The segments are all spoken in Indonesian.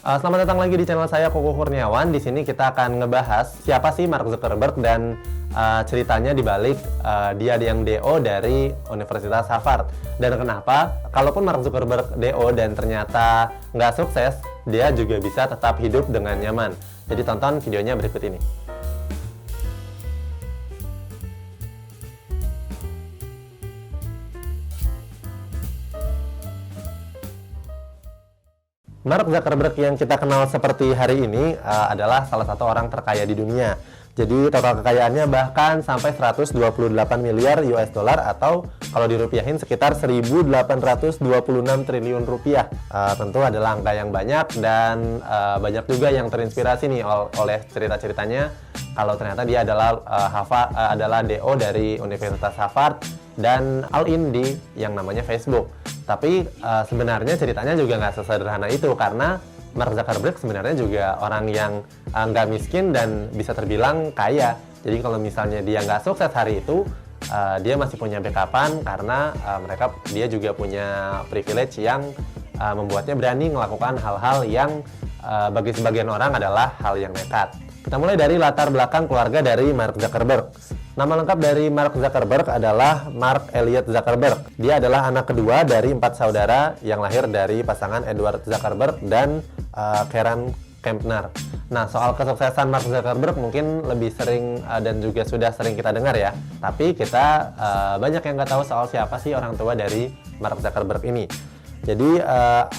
Selamat datang lagi di channel saya Koko Kurniawan. Di sini kita akan ngebahas siapa sih Mark Zuckerberg dan ceritanya dibalik dia yang DO dari Universitas Harvard. Dan kenapa, kalaupun Mark Zuckerberg DO dan ternyata nggak sukses, dia juga bisa tetap hidup dengan nyaman. Jadi tonton videonya berikut ini. Mark Zuckerberg yang kita kenal seperti hari ini adalah salah satu orang terkaya di dunia. Jadi total kekayaannya bahkan sampai 128 miliar US dollar atau kalau dirupiahin sekitar 1.826 triliun rupiah. Tentu adalah angka yang banyak dan banyak juga yang terinspirasi nih oleh cerita-ceritanya. Kalau ternyata dia adalah DO dari Universitas Harvard dan all in di yang namanya Facebook. Tapi sebenarnya ceritanya juga nggak sesederhana itu karena Mark Zuckerberg sebenarnya juga orang yang nggak miskin dan bisa terbilang kaya. Jadi kalau misalnya dia nggak sukses hari itu, dia masih punya backupan karena dia juga punya privilege yang membuatnya berani melakukan hal-hal yang bagi sebagian orang adalah hal yang nekat. Kita mulai dari latar belakang keluarga dari Mark Zuckerberg. Nama lengkap dari Mark Zuckerberg adalah Mark Elliot Zuckerberg. Dia adalah anak kedua dari 4 saudara yang lahir dari pasangan Edward Zuckerberg dan Karen Kempner. Nah, soal kesuksesan Mark Zuckerberg mungkin lebih sering dan juga sudah sering kita dengar ya. Tapi kita banyak yang nggak tahu soal siapa sih orang tua dari Mark Zuckerberg ini. Jadi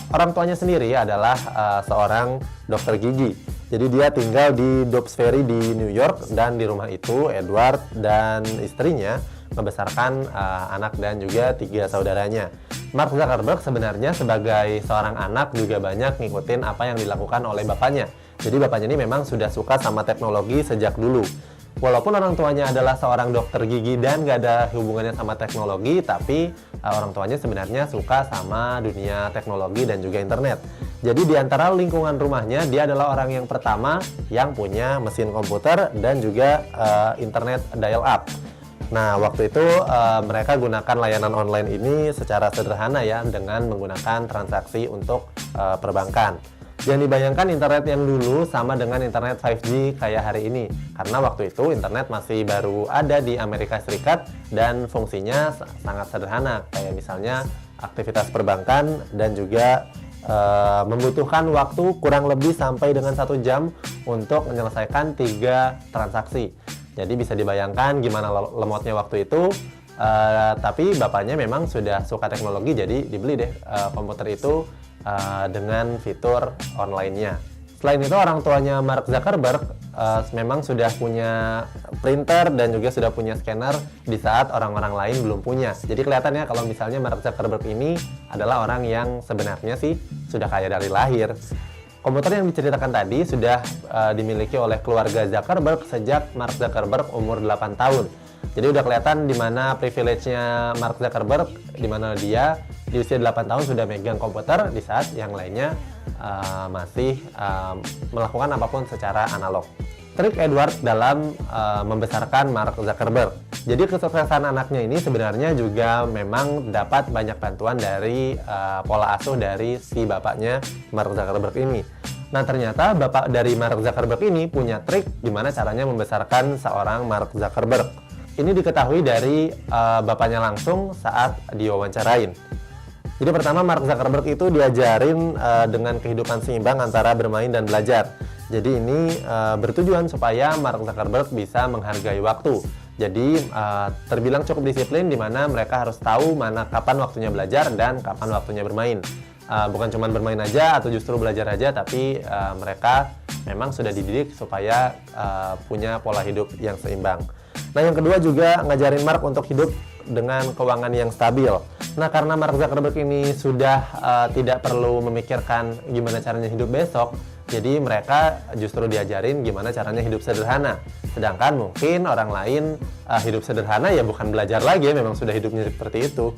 orang tuanya sendiri adalah seorang dokter gigi. Jadi dia tinggal di Dobbs Ferry di New York dan di rumah itu Edward dan istrinya membesarkan anak dan juga 3 saudaranya. Mark Zuckerberg sebenarnya sebagai seorang anak juga banyak ngikutin apa yang dilakukan oleh bapaknya. Jadi bapaknya ini memang sudah suka sama teknologi sejak dulu. Walaupun orang tuanya adalah seorang dokter gigi dan gak ada hubungannya sama teknologi, tapi orang tuanya sebenarnya suka sama dunia teknologi dan juga internet. Jadi di antara lingkungan rumahnya, dia adalah orang yang pertama yang punya mesin komputer dan juga internet dial-up. Nah, waktu itu mereka gunakan layanan online ini secara sederhana ya, dengan menggunakan transaksi untuk perbankan. Jangan dibayangkan internet yang dulu sama dengan internet 5G kayak hari ini. Karena waktu itu internet masih baru ada di Amerika Serikat dan fungsinya sangat sederhana. Kayak misalnya aktivitas perbankan dan juga membutuhkan waktu kurang lebih sampai dengan 1 jam untuk menyelesaikan 3 transaksi. Jadi bisa dibayangkan gimana lemotnya waktu itu. Tapi bapaknya memang sudah suka teknologi, jadi dibeli deh komputer itu dengan fitur online-nya. Selain itu orang tuanya Mark Zuckerberg memang sudah punya printer dan juga sudah punya scanner di saat orang-orang lain belum punya. Jadi kelihatannya kalau misalnya Mark Zuckerberg ini adalah orang yang sebenarnya sih sudah kaya dari lahir. Komputer yang diceritakan tadi sudah dimiliki oleh keluarga Zuckerberg sejak Mark Zuckerberg umur 8 tahun. Jadi udah kelihatan di mana privilege-nya Mark Zuckerberg, di mana dia di usia 8 tahun sudah megang komputer di saat yang lainnya masih melakukan apapun secara analog. Trik Edward dalam membesarkan Mark Zuckerberg. Jadi kesuksesan anaknya ini sebenarnya juga memang dapat banyak bantuan dari pola asuh dari si bapaknya Mark Zuckerberg ini. Nah, ternyata bapak dari Mark Zuckerberg ini punya trik gimana caranya membesarkan seorang Mark Zuckerberg. Ini diketahui dari bapaknya langsung saat diwawancarain. Jadi pertama Mark Zuckerberg itu diajarin dengan kehidupan seimbang antara bermain dan belajar. Jadi ini bertujuan supaya Mark Zuckerberg bisa menghargai waktu. Jadi terbilang cukup disiplin di mana mereka harus tahu mana kapan waktunya belajar dan kapan waktunya bermain. Bukan cuma bermain aja atau justru belajar aja, tapi mereka memang sudah dididik supaya punya pola hidup yang seimbang. Nah, yang kedua juga ngajarin Mark untuk hidup dengan keuangan yang stabil. Nah, karena Mark Zuckerberg ini sudah tidak perlu memikirkan gimana caranya hidup besok, jadi mereka justru diajarin gimana caranya hidup sederhana. Sedangkan mungkin orang lain hidup sederhana ya bukan belajar lagi, memang sudah hidupnya seperti itu.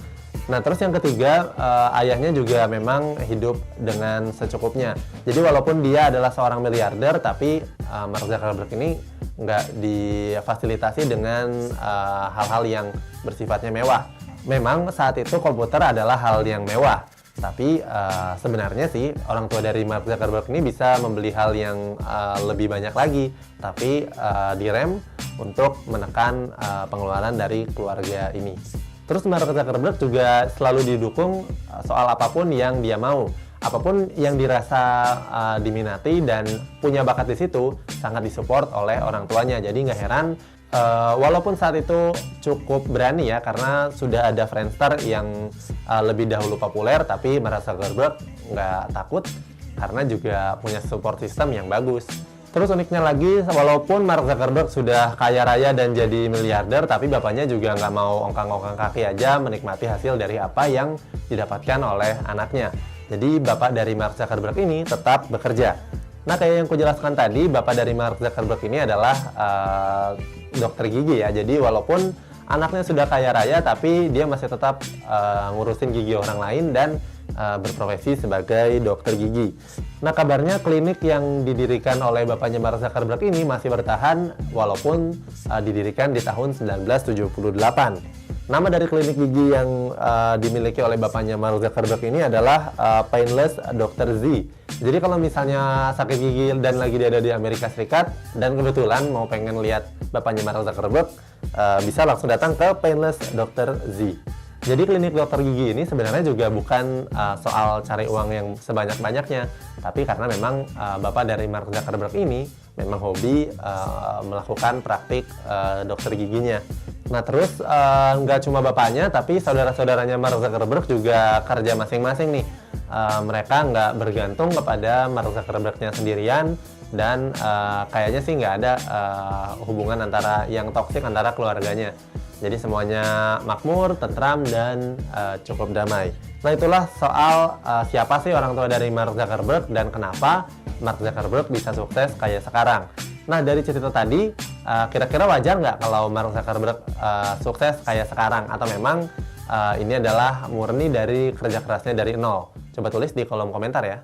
Nah, terus yang ketiga, ayahnya juga memang hidup dengan secukupnya. Jadi walaupun dia adalah seorang miliarder, tapi Mark Zuckerberg ini nggak difasilitasi dengan hal-hal yang bersifatnya mewah. Memang saat itu komputer adalah hal yang mewah. Tapi sebenarnya sih orang tua dari Mark Zuckerberg ini bisa membeli hal yang lebih banyak lagi, tapi direm untuk menekan pengeluaran dari keluarga ini. Terus Mark Zuckerberg juga selalu didukung soal apapun yang dia mau. Apapun yang dirasa diminati dan punya bakat di situ sangat disupport oleh orang tuanya. Jadi nggak heran walaupun saat itu cukup berani ya, karena sudah ada Friendster yang lebih dahulu populer, tapi Mark Zuckerberg nggak takut karena juga punya support system yang bagus. Terus uniknya lagi, walaupun Mark Zuckerberg sudah kaya raya dan jadi miliarder, tapi bapaknya juga nggak mau ongkang-ongkang kaki aja menikmati hasil dari apa yang didapatkan oleh anaknya. Jadi bapak dari Mark Zuckerberg ini tetap bekerja. Nah, kayak yang kujelaskan tadi, bapak dari Mark Zuckerberg ini adalah dokter gigi ya. Jadi walaupun anaknya sudah kaya raya, tapi dia masih tetap ngurusin gigi orang lain dan berprofesi sebagai dokter gigi. Nah, kabarnya klinik yang didirikan oleh bapaknya Mark Zuckerberg ini masih bertahan walaupun didirikan di tahun 1978. Nama dari klinik gigi yang dimiliki oleh bapaknya Mark Zuckerberg ini adalah Painless Dr. Z. Jadi kalau misalnya sakit gigi dan lagi dia ada di Amerika Serikat dan kebetulan mau pengen lihat bapaknya Mark Zuckerberg, bisa langsung datang ke Painless Dr. Z. Jadi klinik dokter gigi ini sebenarnya juga bukan soal cari uang yang sebanyak-banyaknya, tapi karena memang bapak dari Mark Zuckerberg ini memang hobi melakukan praktik dokter giginya. Nah, terus nggak cuma bapaknya, tapi saudara-saudaranya Mark Zuckerberg juga kerja masing-masing nih. Mereka nggak bergantung kepada Mark Zuckerberg-nya sendirian, dan kayaknya sih nggak ada hubungan yang toksik antara keluarganya. Jadi semuanya makmur, tentram, dan cukup damai. Nah, itulah soal siapa sih orang tua dari Mark Zuckerberg dan kenapa Mark Zuckerberg bisa sukses kayak sekarang. Nah, dari cerita tadi, kira-kira wajar nggak kalau Mark Zuckerberg sukses kayak sekarang? Atau memang ini adalah murni dari kerja kerasnya dari nol? Coba tulis di kolom komentar ya.